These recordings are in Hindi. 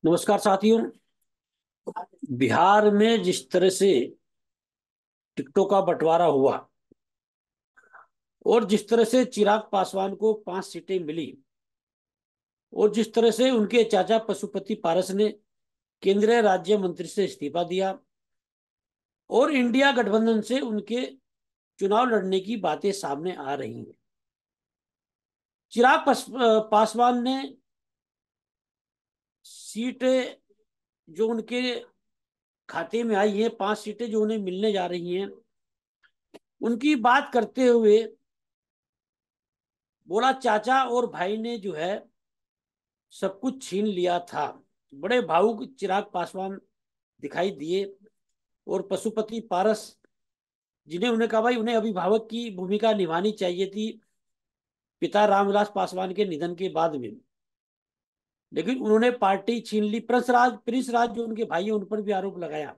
नमस्कार साथियों। बिहार में जिस तरह से टिकटों का बंटवारा हुआ और जिस तरह से चिराग पासवान को 5 सीटें मिली और जिस तरह से उनके चाचा पशुपति पारस ने केंद्रीय राज्य मंत्री से इस्तीफा दिया और इंडिया गठबंधन से उनके चुनाव लड़ने की बातें सामने आ रही हैं। पासवान ने सीटें जो उनके खाते में आई हैं, 5 सीटें जो उन्हें मिलने जा रही हैं, उनकी बात करते हुए बोला चाचा और भाई ने जो है सब कुछ छीन लिया था। बड़े भावुक चिराग पासवान दिखाई दिए और पशुपति पारस जिन्हें उन्हें कहा भाई उन्हें अभिभावक की भूमिका निभानी चाहिए थी पिता रामविलास पासवान के निधन के बाद में, लेकिन उन्होंने पार्टी छीन ली। प्रिंस राज जो उनके भाई हैं उन पर भी आरोप लगाया।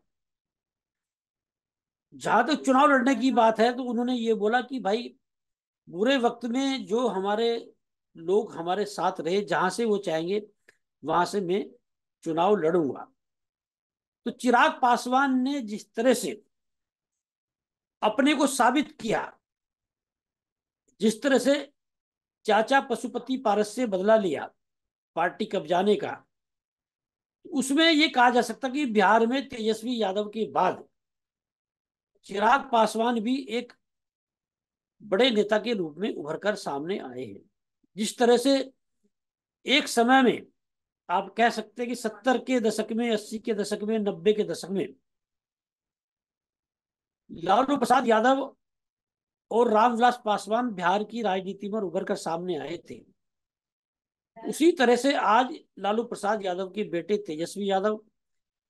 जहां तक चुनाव लड़ने की बात है तो उन्होंने ये बोला कि भाई बुरे वक्त में जो हमारे लोग हमारे साथ रहे, जहां से वो चाहेंगे वहां से मैं चुनाव लड़ूंगा। तो चिराग पासवान ने जिस तरह से अपने को साबित किया, जिस तरह से चाचा पशुपति पारस से बदला लिया पार्टी कब्जाने का, उसमें यह कहा जा सकता कि बिहार में तेजस्वी यादव के बाद चिराग पासवान भी एक बड़े नेता के रूप में उभर कर सामने आए हैं। जिस तरह से एक समय में आप कह सकते हैं कि 70 के दशक में, 80 के दशक में, 90 के दशक में लालू प्रसाद यादव और रामविलास पासवान बिहार की राजनीति में उभर कर सामने आए थे, उसी तरह से आज लालू प्रसाद यादव के बेटे तेजस्वी यादव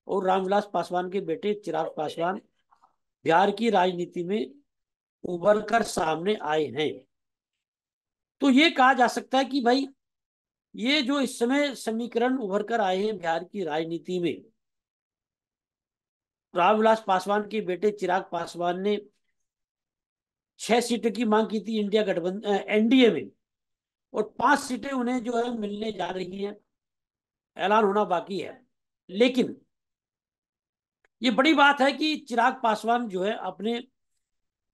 और रामविलास पासवान के बेटे चिराग पासवान बिहार की राजनीति में उभर कर सामने आए हैं। तो ये कहा जा सकता है कि भाई ये जो इस समय समीकरण उभर कर आए हैं बिहार की राजनीति में, रामविलास पासवान के बेटे चिराग पासवान ने 6 सीटों की मांग की थी इंडिया गठबंधन एनडीए में, और 5 सीटें उन्हें जो है मिलने जा रही हैं, ऐलान होना बाकी है। लेकिन ये बड़ी बात है कि चिराग पासवान जो है अपने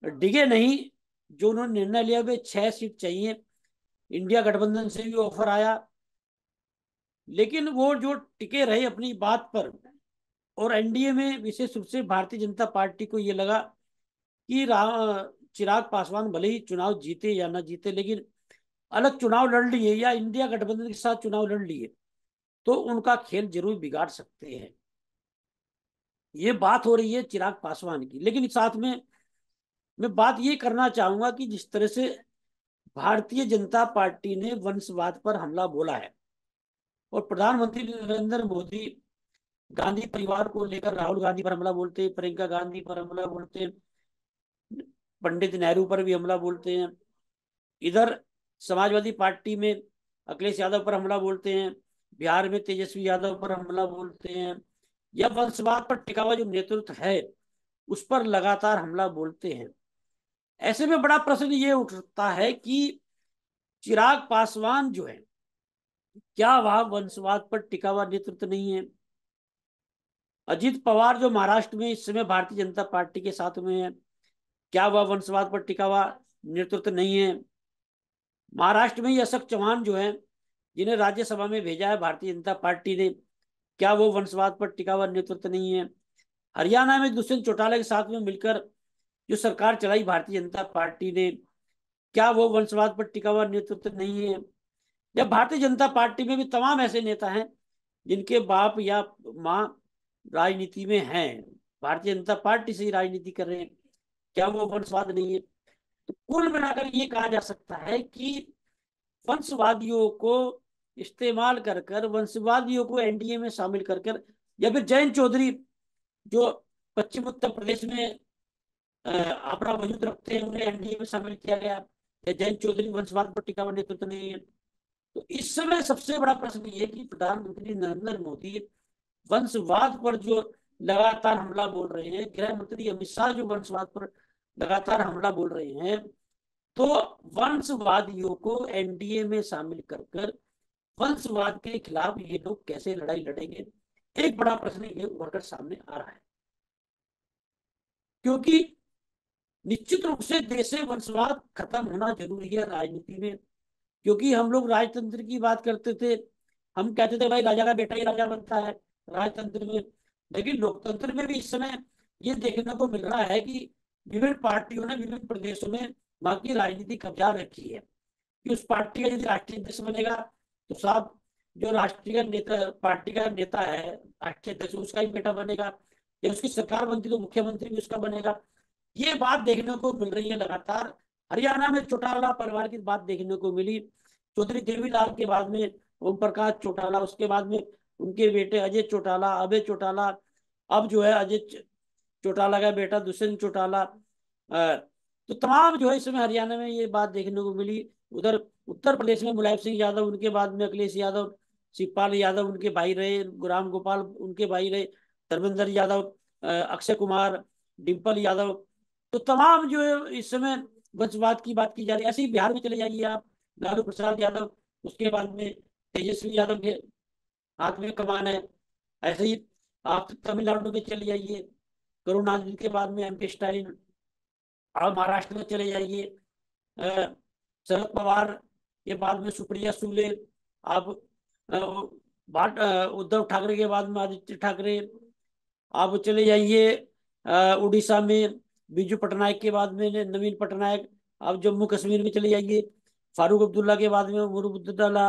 डिगे नहीं, जो उन्होंने निर्णय लिया वे 6 सीट चाहिए। इंडिया गठबंधन से भी ऑफर आया, लेकिन वो जो टिके रहे अपनी बात पर। और एनडीए में विशेष रूप से भारतीय जनता पार्टी को ये लगा कि चिराग पासवान भले ही चुनाव जीते या ना जीते, लेकिन अलग चुनाव लड़ लिए या इंडिया गठबंधन के साथ चुनाव लड़ लिए तो उनका खेल जरूर बिगाड़ सकते हैं। ये बात हो रही है चिराग पासवान की। लेकिन साथ में मैं बात ये करना चाहूंगा कि जिस तरह से भारतीय जनता पार्टी ने वंशवाद पर हमला बोला है और प्रधानमंत्री नरेंद्र मोदी गांधी परिवार को लेकर राहुल गांधी पर हमला बोलते हैं, प्रियंका गांधी पर हमला बोलते हैं, पंडित नेहरू पर भी हमला बोलते हैं, इधर समाजवादी पार्टी में अखिलेश यादव पर हमला बोलते हैं, बिहार में तेजस्वी यादव पर हमला बोलते हैं, या वंशवाद पर टिका हुआ जो नेतृत्व है उस पर लगातार हमला बोलते हैं। ऐसे में बड़ा प्रश्न ये उठता है कि चिराग पासवान जो है, क्या वह वंशवाद पर टिका हुआ नेतृत्व नहीं है? अजीत पवार जो महाराष्ट्र में इस समय भारतीय जनता पार्टी के साथ में है, क्या वह वंशवाद पर टिका हुआ नेतृत्व नहीं है? महाराष्ट्र में ही अशोक चौहान जो है, जिन्हें राज्यसभा में भेजा है भारतीय जनता पार्टी ने, क्या वो वंशवाद पर टिका हुआ नेतृत्व नहीं है? हरियाणा में दुष्यंत चौटाला के साथ में मिलकर जो सरकार चलाई भारतीय जनता पार्टी ने, क्या वो वंशवाद पर टिका हुआ नेतृत्व नहीं है? या भारतीय जनता पार्टी में भी तमाम ऐसे नेता हैं जिनके बाप या माँ राजनीति में हैं, भारतीय जनता पार्टी से ही राजनीति कर रहे हैं, क्या वो वंशवाद नहीं है? तो कुल मिलाकर ये कहा जा सकता है कि वंशवादियों को इस्तेमाल कर कर, वंशवादियों को एनडीए में शामिल कर कर, या फिर जयंत चौधरी जो पश्चिम उत्तर प्रदेश में अपना वजूद रखते हैं उन्हें एनडीए में शामिल किया गया, या जयंत चौधरी वंशवाद पर टिका हुआ नेतृत्व नहीं है। तो इस समय सबसे बड़ा प्रश्न ये है कि प्रधानमंत्री नरेंद्र मोदी वंशवाद पर जो लगातार हमला बोल रहे हैं, गृह मंत्री अमित शाह जो वंशवाद पर लगातार हमला बोल रहे हैं, तो वंशवादियों को एनडीए में शामिल कर कर वंशवाद के खिलाफ ये लोग कैसे लड़ाई लड़ेंगे, एक बड़ा प्रश्न ये उभरकर सामने आ रहा है। क्योंकि निश्चित रूप से देश से वंशवाद खत्म होना जरूरी है राजनीति में। क्योंकि हम लोग राजतंत्र की बात करते थे, हम कहते थे भाई राजा का बेटा ही राजा बनता है राजतंत्र में। लेकिन लोकतंत्र में भी इस समय ये देखने को मिल रहा है कि विभिन्न पार्टियों ने विभिन्न प्रदेशों में वहां की राजनीति कब्जा रखी है। कि उस पार्टी का यदि राष्ट्रीय अध्यक्ष बनेगा तो साहब जो राष्ट्रीय नेता, पार्टी का नेता है राष्ट्रीय अध्यक्ष, उसका ही बेटा बनेगा। या उसकी सरकार बनती तो मुख्यमंत्री भी उसका बनेगा। ये बात देखने को मिल रही है लगातार। हरियाणा में चौटाला परिवार की बात देखने को मिली। चौधरी देवीलाल के बाद में ओम प्रकाश चौटाला, उसके बाद में उनके बेटे अजय चौटाला, अभय चौटाला, अब जो है अजय चौटाला का बेटा दुष्यंत चौटाला। तो तमाम जो है इसमें हरियाणा में ये बात देखने को मिली। उधर उत्तर प्रदेश में मुलायम सिंह यादव, उनके बाद में अखिलेश यादव, शिवपाल यादव उनके भाई रहे, राम गोपाल उनके भाई रहे, धर्मेंद्र यादव, अक्षय कुमार, डिम्पल यादव। तो तमाम जो है इस समय वंशवाद की बात की जा रही है। ऐसे ही बिहार में चले जाइए आप, लालू प्रसाद यादव, उसके बाद में तेजस्वी यादव के हाथ में कमान है। ऐसे ही आप तमिलनाडु में चले जाइए, करुणानिधि के बाद में एमपी स्टालिन। आप महाराष्ट्र में चले जाइए, अ, शरद पवार के बाद में सुप्रिया सुले। आप उद्धव ठाकरे के बाद में आदित्य ठाकरे। आप चले जाइए उड़ीसा में बीजू पटनायक के बाद में नवीन पटनायक। आप जम्मू कश्मीर में चले जाइए, फारूक अब्दुल्ला के बाद में उमर अब्दुल्ला।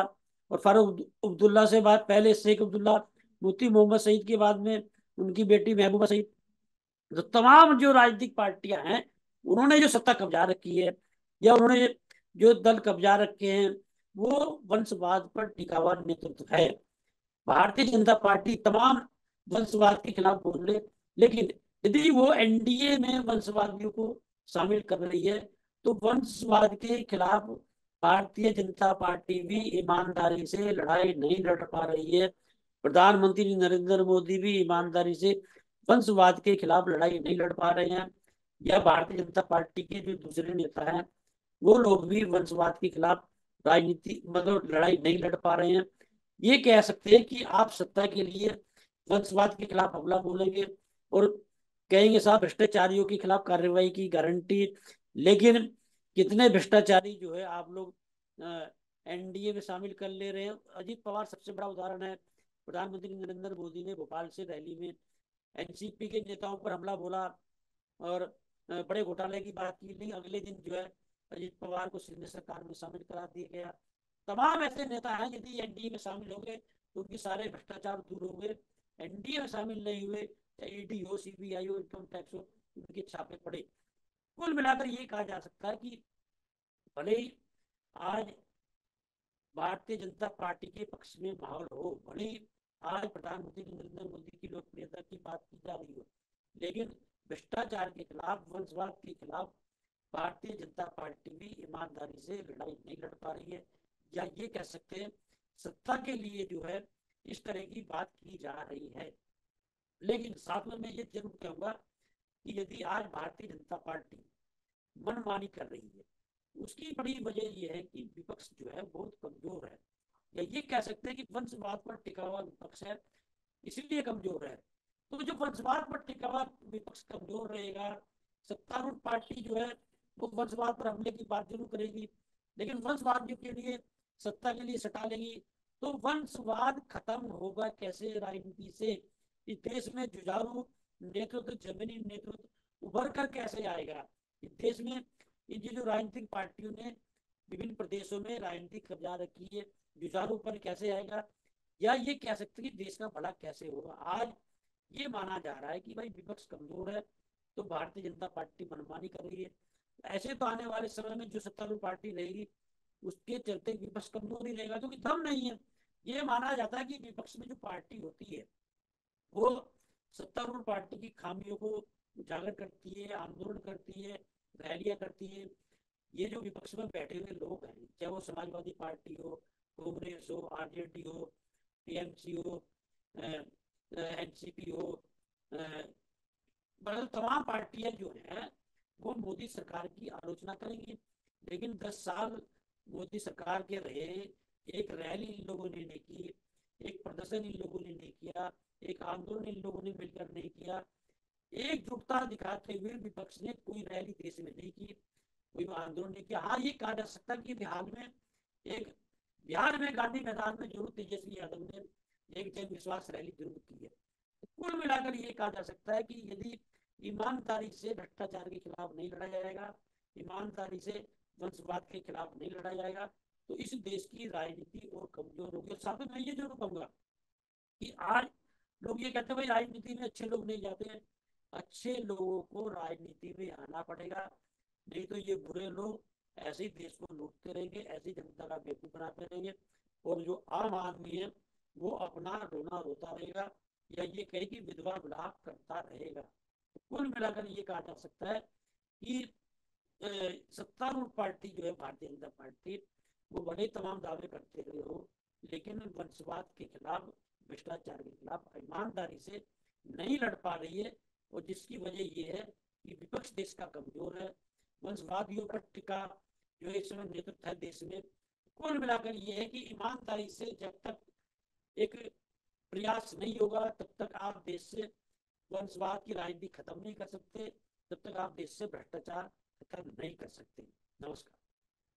और फारूक अब्दुल्ला से बाद पहले शेख अब्दुल्ला, मुफ्ती मोहम्मद सईद के बाद में उनकी बेटी महबूबा सईद। तो तमाम जो राजनीतिक पार्टियां हैं उन्होंने जो सत्ता कब्जा रखी है या उन्होंने जो दल कब्जा रखे हैं वो वंशवाद पर टिका हुआ नेतृत्व है। भारतीय जनता पार्टी तमाम वंशवाद के खिलाफ बोल रहे, लेकिन यदि वो एनडीए में वंशवादियों को शामिल कर रही है तो वंशवाद के खिलाफ भारतीय जनता पार्टी भी ईमानदारी से लड़ाई नहीं लड़ पा रही है। प्रधानमंत्री नरेंद्र मोदी भी ईमानदारी से वंशवाद के खिलाफ लड़ाई नहीं लड़ पा रहे हैं। या भारतीय जनता पार्टी के जो दूसरे नेता हैं वो लोग भी वंशवाद के खिलाफ राजनीति मतलब लड़ाई नहीं लड़ पा रहे हैं। ये कह सकते हैं कि आप सत्ता के लिए वंशवाद के खिलाफ हमला बोलेंगे और कहेंगे साहब भ्रष्टाचारियों के खिलाफ कार्रवाई की गारंटी। लेकिन कितने भ्रष्टाचारी जो है आप लोग एनडीए में शामिल कर ले रहे हैं। अजीत पवार सबसे बड़ा उदाहरण है। प्रधानमंत्री नरेंद्र मोदी ने भोपाल से रैली में एनसीपी के नेताओं पर हमला बोला और बड़े घोटाले की बात की, नहीं अगले दिन जो है अजीत पवार को सिंध सरकार में शामिल करा दिया गया। तमाम ऐसे नेता हैं यदि एनडीए में शामिल हो गए तो उनके सारे भ्रष्टाचार दूर होंगे। एनडीए में शामिल नहीं हुए, ईडी हो, सीबीआई हो, इनकम टैक्स हो, उनके छापे पड़े। कुल मिलाकर ये कहा जा सकता है कि भले ही आज भारतीय जनता पार्टी के पक्ष में माहौल हो, भले ही आज प्रधानमंत्री नरेंद्र मोदी की लोकप्रियता की बात की जा रही हो, लेकिन भ्रष्टाचार के खिलाफ, वंशवाद के खिलाफ भारतीय जनता पार्टी भी ईमानदारी से लड़ाई नहीं लड़ पा रही है। या ये कह सकते हैं सत्ता के लिए जो है इस तरह की बात की जा रही है। लेकिन साथ में मैं ये जरूर कहूंगा कि यदि आज भारतीय जनता पार्टी मनमानी कर रही है उसकी बड़ी वजह यह है कि विपक्ष जो है बहुत कमजोर है। या ये कह सकते हैं कि वंशवाद पर टिका हुआ विपक्ष है इसलिए कमजोर है। तो जो वंशवाद पर टिका हुआ विपक्ष कमजोर रहेगा, सत्तारूढ़ पार्टी जो है वो वंशवाद पर हमले की बात जरूर करेगी, लेकिन वंशवाद के लिए सत्ता के लिए सटा लेगी। तो वंशवाद खत्म होगा कैसे राजनीति से? इस देश में जुझारू नेतृत्व, जमीनी नेतृत्व उभर कर कैसे आएगा इस देश में? ये जो राजनीतिक पार्टियों ने विभिन्न प्रदेशों में राजनीति कब्जा रखी है, जुझारू पर कैसे आएगा? या ये कह सकते हैं कि देश का भला कैसे होगा? आज ये माना जा रहा है कि भाई विपक्ष कमजोर है तो भारतीय जनता पार्टी मनमानी कर रही है। ऐसे तो आने वाले समय में जो सत्तारूढ़ पार्टी रहेगी उसके चलते विपक्ष कमजोर ही रहेगा क्योंकि दम नहीं है। ये माना जाता है कि विपक्ष में जो पार्टी होती है वो सत्तारूढ़ पार्टी की खामियों को उजागर करती है, आंदोलन करती है, रैलियां करती है। ये जो विपक्ष में बैठे हुए लोग हैं, चाहे वो समाजवादी पार्टी हो, कांग्रेस हो, आरजेडी हो, टीएमसी हो, एनसीपी हो, मतलब तमाम पार्टियां जो हैं वो मोदी सरकार की आलोचना करेंगी। लेकिन 10 साल मोदी सरकार के रहे, एक रैली इन लोगों ने नहीं की, एक प्रदर्शन इन लोगों ने नहीं किया, एक आंदोलन इन लोगों ने मिलकर नहीं किया। एकजुटता दिखाते हुए विपक्ष ने कोई रैली देश में नहीं की, कोई आंदोलन नहीं किया। हाँ, ये कहा जा सकता है कि बिहार में गांधी मैदान में जरूर तेजस्वी यादव ने एक जन विश्वास रैली जरूर की है। कुल मिलाकर ये कहा जा सकता है कि यदि ईमानदारी से भ्रष्टाचार के खिलाफ नहीं लड़ा जाएगा, ईमानदारी से वंशवाद के खिलाफ नहीं लड़ा जाएगा, तो इस देश की राजनीति और कमजोर होगी। साथ में मैं ये जरूर कहूंगा कि आज लोग ये कहते हैं भाई राजनीति में अच्छे लोग नहीं जाते हैं। अच्छे लोगों को राजनीति में आना पड़ेगा, नहीं तो ये बुरे लोग ऐसे ही देश को लूटते रहेंगे, ऐसी जनता का बेवकूफ बनाते रहेंगे, और जो आम आदमी है वो अपना रोना रोता रहेगा, या ये कहे कि विधवा विलाप करता रहेगा। तो कुल मिलाकर ये कहा जा सकता है कि सत्तारूढ़ पार्टी जो है भारतीय जनता पार्टी, वो बड़े तमाम दावे करते रहे हो, लेकिन वंशवाद के खिलाफ, भ्रष्टाचार के खिलाफ ईमानदारी से नहीं लड़ पा रही है। और जिसकी वजह ये है कि विपक्ष देश का कमजोर है, वंशवादियों पर टिका जो इस समय नेतृत्व है देश में। कुल मिलाकर ये है कि ईमानदारी से जब तक एक प्रयास नहीं होगा, तब तक आप देश से वंशवाद की राजनीति खत्म नहीं कर सकते, तब तक आप देश से भ्रष्टाचार खत्म नहीं कर सकते। नमस्कार।